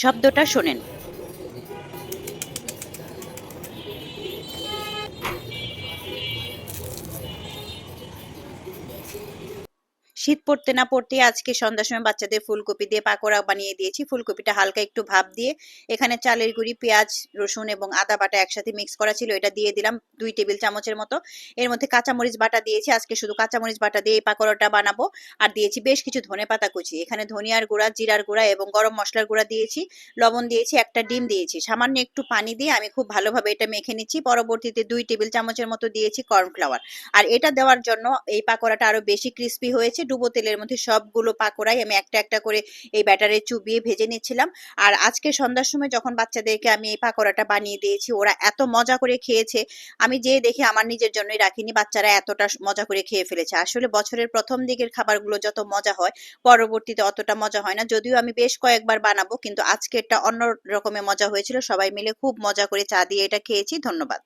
শব্দটা শোনেন। শীত পড়তে না পড়তেই আজকে সন্ধ্যার সময় বাচ্চাদের ফুলকপি দিয়ে পাকোড়া বানিয়ে দিয়েছি। ফুলকপিটা হালকা একটু ভাপ দিয়ে এখানে চালের গুঁড়ি, পেঁয়াজ, রসুন এবং আদা বাটা একসাথে মিক্স করা ছিল। এটা দিয়ে দিলাম ২ টেবিল চামচের মতো। এর মধ্যে কাঁচামরিচ বাটা দিয়েছি। আজকে শুধু কাঁচামরিচ বাটা দিয়ে এই পাকোড়াটা বানাবো। আর দিয়েছি বেশ কিছু ধনেপাতা কুচি। এখানে ধনিয়ার গুঁড়া, জিরার গুঁড়া এবং গরম মসলার গুঁড়া দিয়েছি। লবণ দিয়েছি, একটা ডিম দিয়েছি। সামান্য একটু পানি দিয়ে আমি খুব ভালোভাবে এটা মেখে নিচ্ছি। পরবর্তীতে ২ টেবিল চামচের মতো দিয়েছি কর্নফ্লাওয়ার। আর এটা দেওয়ার জন্য এই পাকোড়াটা আরো বেশি ক্রিস্পি হয়েছে। ডুবো তেলের মধ্যে সবগুলো পাকোড়াই আমি একটা একটা করে এই ব্যাটারে চুবিয়ে ভেজে নিচ্ছিলাম। আর আজকে সন্ধ্যার সময় যখন বাচ্চাদেরকে আমি এই পাকোড়াটা বানিয়ে দিয়েছি, ওরা এত মজা করে খেয়েছে। আমি যেয়ে দেখি আমার নিজের জন্যই রাখিনি, বাচ্চারা এতটা মজা করে খেয়ে ফেলেছে। আসলে বছরের প্রথম দিকের খাবারগুলো যত মজা হয়, পরবর্তীতে অতটা মজা হয় না। যদিও আমি বেশ কয়েকবার বানাবো, কিন্তু আজকেরটা অন্য রকমের মজা হয়েছিল। সবাই মিলে খুব মজা করে চা দিয়ে এটা খেয়েছি। ধন্যবাদ।